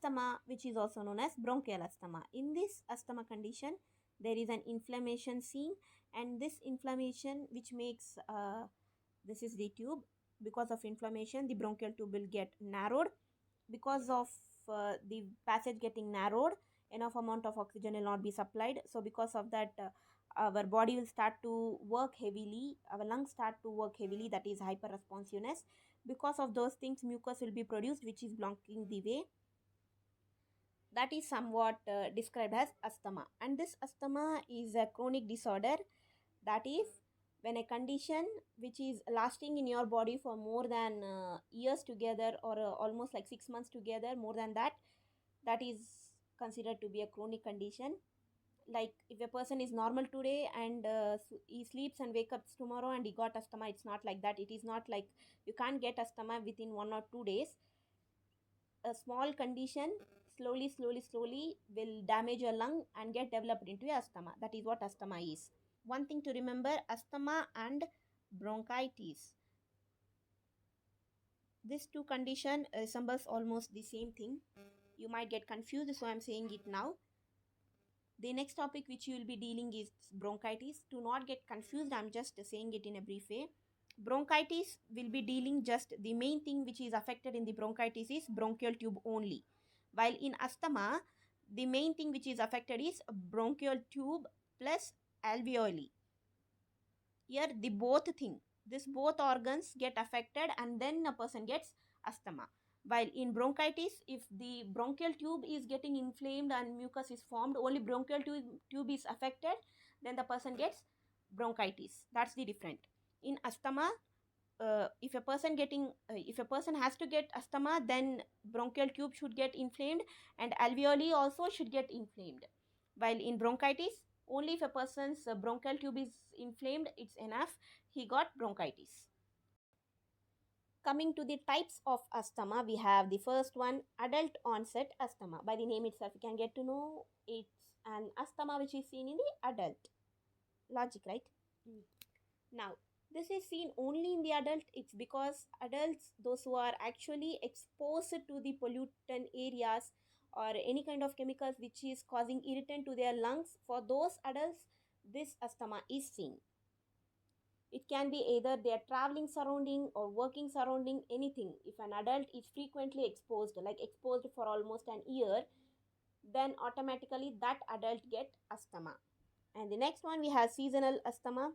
asthma, which is also known as bronchial asthma. In this asthma condition, there is an inflammation seen, and this inflammation which makes this is the tube. Because of inflammation, the bronchial tube will get narrowed. Because of the passage getting narrowed, enough amount of oxygen will not be supplied. So because of that, our body will start to work heavily, our lungs start to work heavily, that is hyperresponsiveness. Because of those things, mucus will be produced, which is blocking the way. That is somewhat described as asthma. And this asthma is a chronic disorder. That is when a condition which is lasting in your body for more than years together, or almost like 6 months together, more than that, that is considered to be a chronic condition. Like if a person is normal today and he sleeps and wakes up tomorrow and he got asthma, it's not like that. It is not like you can't get asthma within 1 or 2 days. A small condition slowly will damage your lung and get developed into asthma. That is what asthma is. One thing to remember, asthma and bronchitis, these two condition resembles almost the same thing. You might get confused, so I'm saying it now. The next topic which you will be dealing is bronchitis. To not get confused, I'm just saying it in a brief way. Bronchitis will be dealing just the main thing which is affected in the bronchitis is bronchial tube only. While in asthma, the main thing which is affected is bronchial tube plus alveoli. Here the both thing, this both organs get affected and then a person gets asthma. While in bronchitis, if the bronchial tube is getting inflamed and mucus is formed, only bronchial tube is affected, then the person gets bronchitis. That's the different. In asthma, if a person has to get asthma, then bronchial tube should get inflamed and alveoli also should get inflamed. While in bronchitis, only if a person's bronchial tube is inflamed, it's enough, he got bronchitis. Coming to the types of asthma, we have the first one, adult onset asthma. By the name itself, you can get to know it's an asthma which is seen in the adult. Logic, right? Now, this is seen only in the adult. It's because adults, those who are actually exposed to the pollutant areas or any kind of chemicals which is causing irritant to their lungs, for those adults, this asthma is seen. It can be either their traveling surrounding or working surrounding, anything. If an adult is frequently exposed, like exposed for almost an year, then automatically that adult get asthma. And the next one, we have seasonal asthma.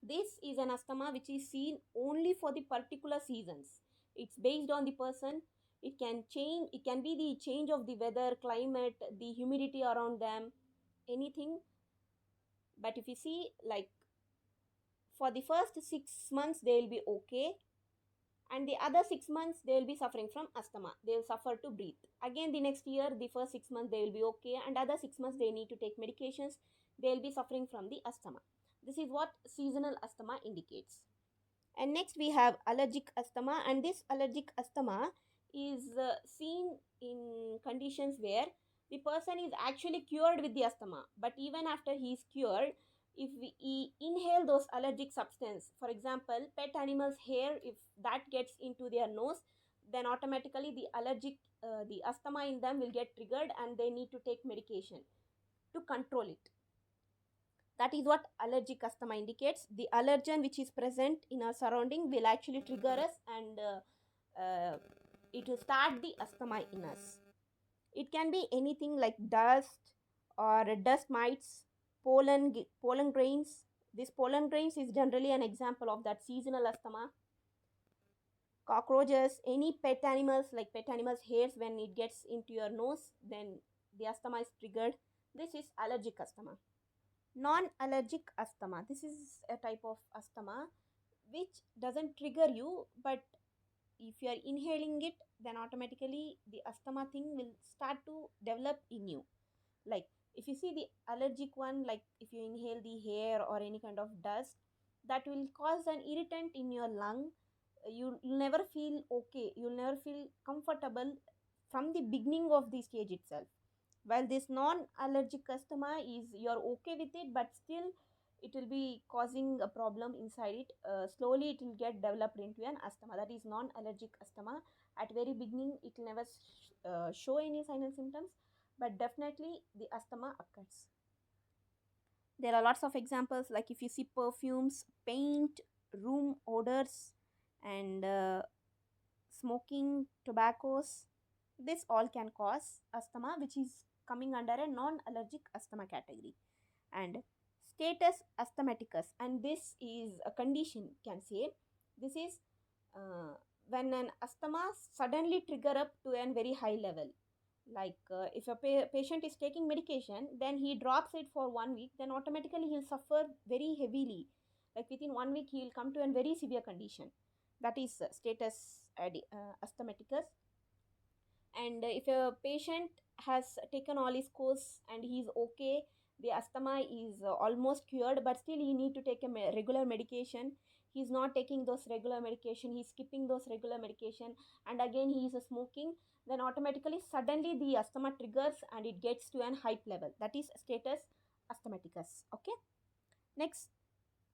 This is an asthma which is seen only for the particular seasons. It's based on the person. It can change, it can be the change of the weather, climate, the humidity around them, anything. But if you see, like for the first 6 months, they will be okay, and the other 6 months they will be suffering from asthma. They will suffer to breathe. Again, the next year, the first 6 months they will be okay, and other 6 months they need to take medications. They will be suffering from the asthma. This is what seasonal asthma indicates. And next we have allergic asthma, and this allergic asthma is seen in conditions where the person is actually cured with the asthma, but even after he is cured, if we inhale those allergic substance, for example pet animals hair, if that gets into their nose, then automatically the asthma in them will get triggered and they need to take medication to control it. That is what allergic asthma indicates. The allergen which is present in our surrounding will actually trigger us, and uh, it will start the asthma in us. It can be anything like dust or dust mites, pollen grains. This pollen grains is generally an example of that seasonal asthma. Cockroaches, any pet animals, like pet animals hairs, when it gets into your nose, then the asthma is triggered. This is allergic asthma. Non-allergic asthma, this is a type of asthma which doesn't trigger you, but if you are inhaling it, then automatically the asthma thing will start to develop in you. Like if you see the allergic one, like if you inhale the hair or any kind of dust, that will cause an irritant in your lung. You'll never feel okay, you'll never feel comfortable from the beginning of the stage itself. While this non-allergic asthma is, you're okay with it, but still it will be causing a problem inside it. Slowly it will get developed into an asthma, that is non-allergic asthma. At very beginning it will never show any sign and symptoms, but definitely the asthma occurs. There are lots of examples, like if you see perfumes, paint, room odors, and smoking, tobaccos, this all can cause asthma, which is coming under a non-allergic asthma category. And status asthmaticus, and this is a condition, can say. This is uh, when an asthma suddenly trigger up to a very high level. Like if a patient is taking medication, then he drops it for 1 week, then automatically he'll suffer very heavily. Like within 1 week he will come to a very severe condition, that is asthmaticus. And if a patient has taken all his course and he is okay, the asthma is almost cured, but still he need to take a regular medication. He's not taking those regular medication, he's skipping those regular medication, and again he is smoking, then automatically suddenly the asthma triggers and it gets to an high level, that is status asthmaticus. Okay, next,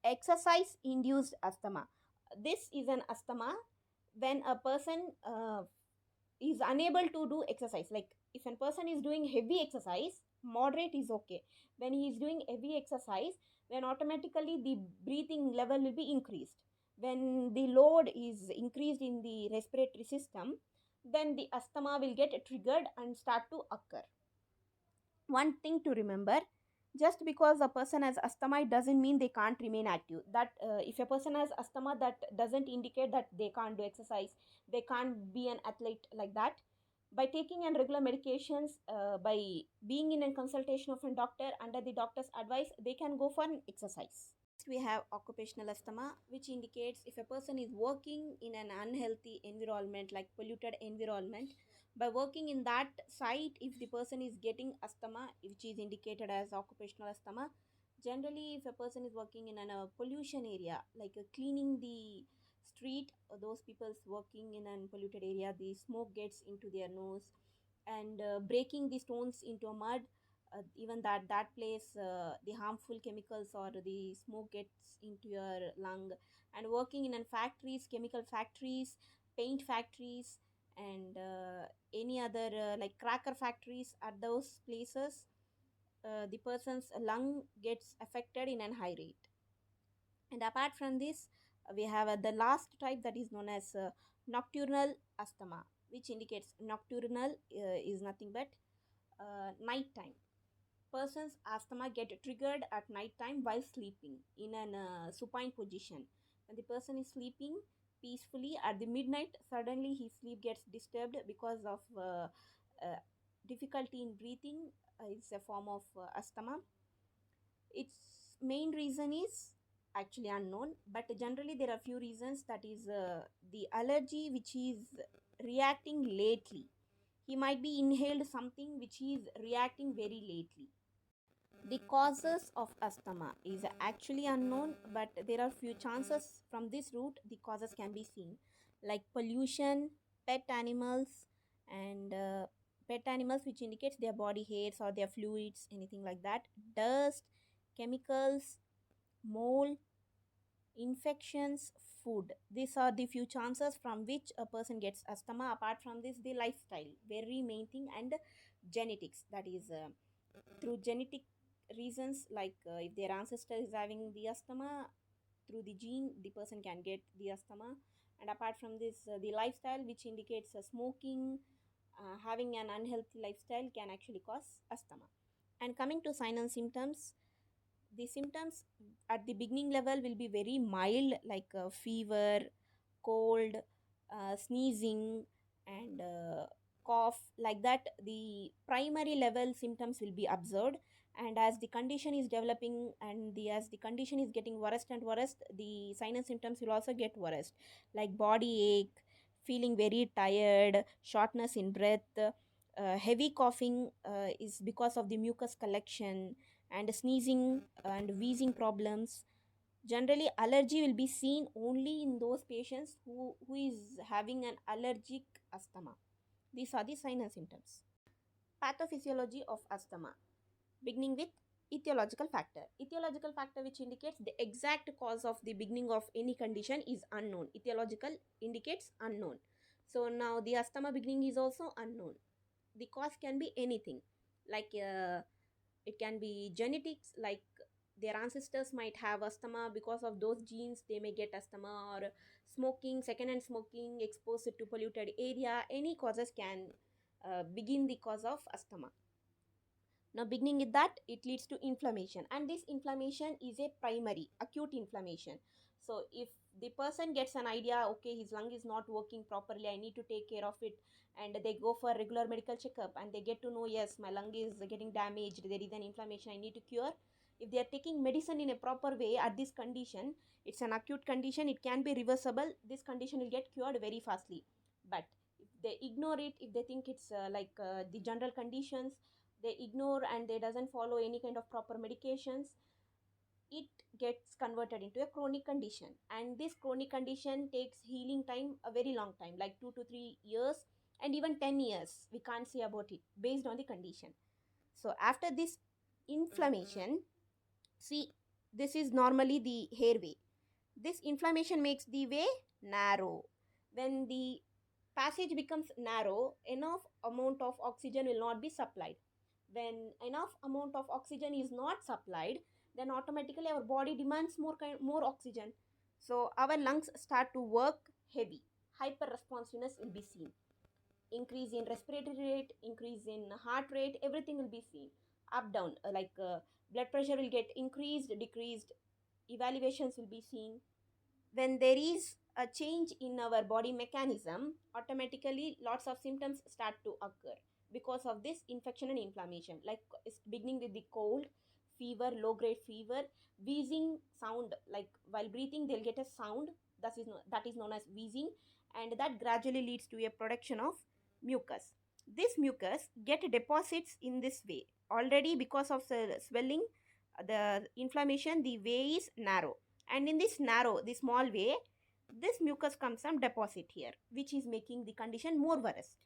exercise induced asthma. This is an asthma when a person is unable to do exercise. Like if a person is doing heavy exercise, moderate is okay. When he is doing heavy exercise, then automatically the breathing level will be increased. When the load is increased in the respiratory system, then the asthma will get triggered and start to occur. One thing to remember, just because a person has asthma, it doesn't mean they can't remain active. That if a person has asthma, that doesn't indicate that they can't do exercise, they can't be an athlete, like that. By taking an regular medications, by being in a consultation of a doctor under the doctor's advice, they can go for an exercise. Next, we have occupational asthma, which indicates if a person is working in an unhealthy environment, like polluted environment. By working in that site, if the person is getting asthma, which is indicated as occupational asthma. Generally, if a person is working in a pollution area, like cleaning the street, those people's working in an polluted area, the smoke gets into their nose, and breaking the stones into a mud, even that place, the harmful chemicals or the smoke gets into your lung. And working in factories, chemical factories, paint factories, and any other like cracker factories, at those places, the person's lung gets affected in a high rate. And apart from this, we have the last type, that is known as nocturnal asthma, which indicates nocturnal is nothing but nighttime. Person's asthma get triggered at night time while sleeping in an supine position. When the person is sleeping peacefully at the midnight, suddenly his sleep gets disturbed because of uh, difficulty in breathing. It's a form of asthma. Its main reason is actually unknown, but generally there are few reasons. That is the allergy which is reacting lately. He might be inhaled something which is reacting very lately. The causes of asthma is actually unknown, but there are few chances from this route the causes can be seen, like pollution, pet animals, and pet animals, which indicates their body hairs or their fluids, anything like that, dust, chemicals, mold, infections, food. These are the few chances from which a person gets asthma. Apart from this, the lifestyle, very main thing, and genetics, that is through genetic reasons, like if their ancestor is having the asthma, through the gene the person can get the asthma. And apart from this, the lifestyle, which indicates smoking, having an unhealthy lifestyle, can actually cause asthma. And coming to sign and symptoms, the symptoms at the beginning level will be very mild, like fever, cold, sneezing, and cough, like that. The primary level symptoms will be observed, and as the condition is developing and as the condition is getting worse and worse, the sign and symptoms will also get worse, like body ache, feeling very tired, shortness in breath, heavy coughing is because of the mucus collection, and sneezing and wheezing problems. Generally, allergy will be seen only in those patients who is having an allergic asthma. These are the signs and symptoms. Pathophysiology of asthma. Beginning with Etiological factor which indicates the exact cause of the beginning of any condition is unknown. Etiological indicates unknown. So now the asthma beginning is also unknown. The cause can be anything, like it can be genetics, like their ancestors might have asthma, because of those genes they may get asthma, or smoking, secondhand smoking, exposed to polluted area, any causes can begin the cause of asthma. Now, beginning with that, it leads to inflammation, and this inflammation is a primary acute inflammation. So, if the person gets an idea, okay, his lung is not working properly, I need to take care of it, and they go for regular medical checkup, and they get to know, yes, my lung is getting damaged, there is an inflammation, I need to cure. If they are taking medicine in a proper way at this condition, it's an acute condition, it can be reversible, this condition will get cured very fastly. But if they ignore it, if they think it's the general conditions, they ignore and they doesn't follow any kind of proper medications, it gets converted into a chronic condition, and this chronic condition takes healing time a very long time, like 2 to 3 years, and even 10 years we can't say about it based on the condition. So after this inflammation, see, this is normally the airway. This inflammation makes the way narrow. When the passage becomes narrow, enough amount of oxygen will not be supplied. When enough amount of oxygen is not supplied, then automatically our body demands more oxygen. So our lungs start to work heavy. Hyper responsiveness will be seen. Increase in respiratory rate, increase in heart rate, everything will be seen. Up down, blood pressure will get increased, decreased. Evaluations will be seen. When there is a change in our body mechanism, automatically lots of symptoms start to occur because of this infection and inflammation, like it's beginning with the cold, fever, low grade fever, wheezing sound, like while breathing they'll get a sound, that is known as wheezing, and that gradually leads to a production of mucus. This mucus get deposits in this way already because of the swelling, the inflammation, the way is narrow, and in this narrow, the small way, this mucus comes some deposit here, which is making the condition more worse.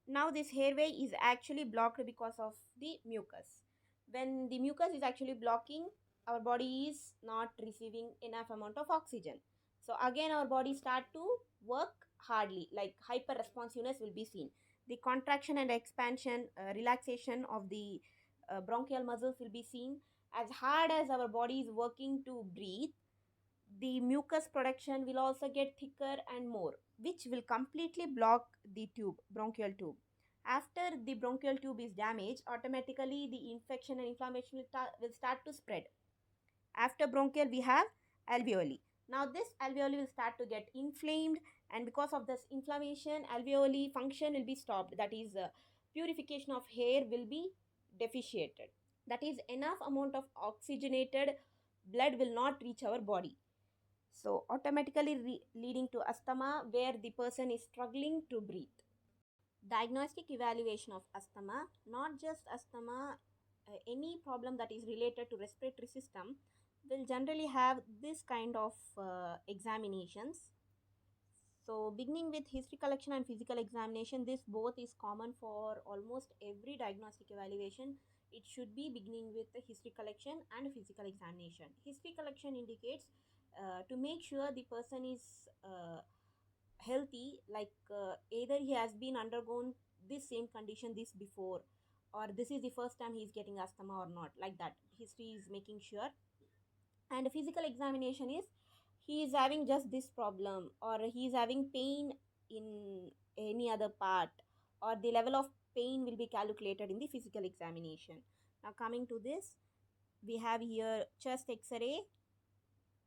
Now this airway is actually blocked because of the mucus. When the mucus is actually blocking, our body is not receiving enough amount of oxygen. So again our body start to work hardly, like hyper responsiveness will be seen. The contraction and expansion, relaxation of the bronchial muscles will be seen. As hard as our body is working to breathe, the mucus production will also get thicker and more, which will completely block the tube, bronchial tube. After the bronchial tube is damaged, automatically the infection and inflammation will start to spread. After bronchial, we have alveoli. Now this alveoli will start to get inflamed, and because of this inflammation, alveoli function will be stopped. That is, purification of air will be deficiated. That is, enough amount of oxygenated blood will not reach our body, so automatically leading to asthma, where the person is struggling to breathe. Diagnostic evaluation of asthma, not just asthma, any problem that is related to respiratory system will generally have this kind of examinations. So beginning with history collection and physical examination, this both is common for almost every diagnostic evaluation. It should be beginning with the history collection and physical examination. History collection indicates to make sure the person is healthy, like either he has been undergone this same condition this before, or this is the first time he is getting asthma or not, like that history is making sure. And physical examination is he is having just this problem, or he is having pain in any other part, or the level of pain will be calculated in the physical examination. Now coming to this, we have here chest x-ray,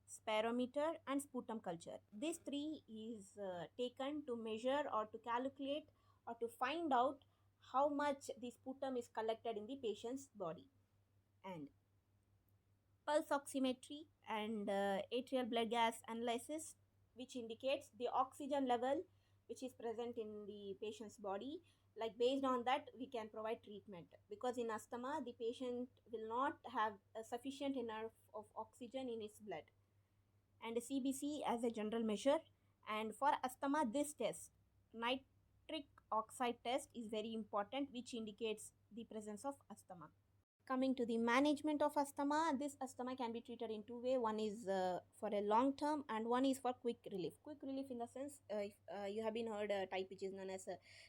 spirometer, and sputum culture. These three is taken to measure or to calculate or to find out how much the sputum is collected in the patient's body. And pulse oximetry and atrial blood gas analysis, which indicates the oxygen level which is present in the patient's body. Like based on that we can provide treatment, because in asthma the patient will not have a sufficient enough of oxygen in its blood. And CBC as a general measure. And for asthma, this test, nitric oxide test, is very important, which indicates the presence of asthma. Coming to the management of asthma, this asthma can be treated in two ways. One is for a long term, and one is for quick relief. Quick relief in the sense, if you have been heard a type which is known as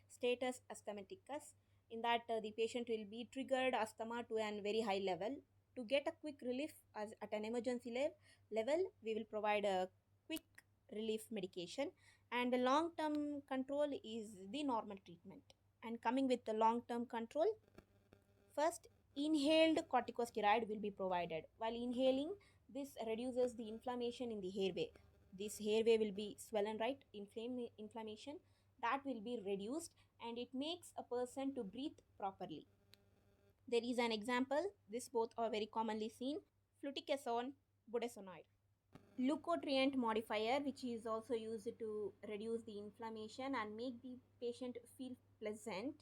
status asthmaticus. In that, the patient will be triggered asthma to a very high level. To get a quick relief as at an emergency level, we will provide a quick relief medication, and the long term control is the normal treatment. And coming with the long term control, first, inhaled corticosteroid will be provided. While inhaling, this reduces the inflammation in the airway. This airway will be swollen, right? Inflammation that will be reduced, and it makes a person to breathe properly. There is an example. This both are very commonly seen: fluticasone, budesonide. Leukotriene modifier, which is also used to reduce the inflammation and make the patient feel pleasant,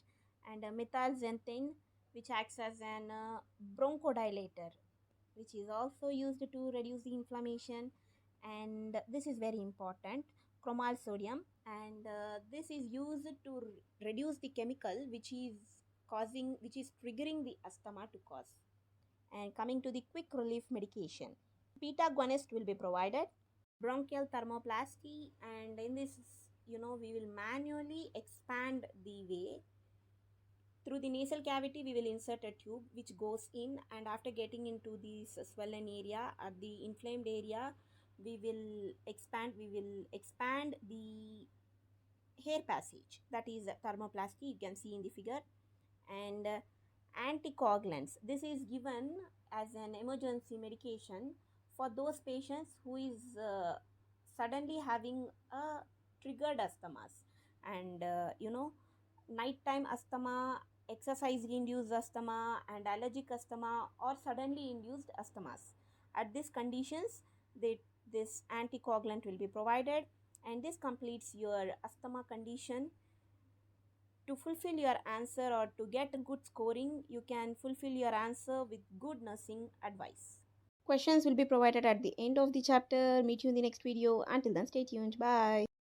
and methylxanthine, which acts as an bronchodilator, which is also used to reduce the inflammation. And this is very important: chromal sodium, and this is used to reduce the chemical which is triggering the asthma to cause. And coming to the quick relief medication, beta agonist will be provided, bronchial thermoplasty, and in this, we will manually expand the way. Through the nasal cavity, we will insert a tube which goes in, and after getting into this swollen area or the inflamed area, we will expand the hair passage, that is thermoplasty, you can see in the figure. And anticoagulants, this is given as an emergency medication for those patients who is suddenly having a triggered asthmas, and nighttime asthma, exercise induced asthma, and allergic asthma, or suddenly induced asthmas. At these conditions, this anticoagulant will be provided, and this completes your asthma condition. To fulfill your answer or to get good scoring, you can fulfill your answer with good nursing advice. Questions will be provided at the end of the chapter. Meet you in the next video. Until then, stay tuned. Bye.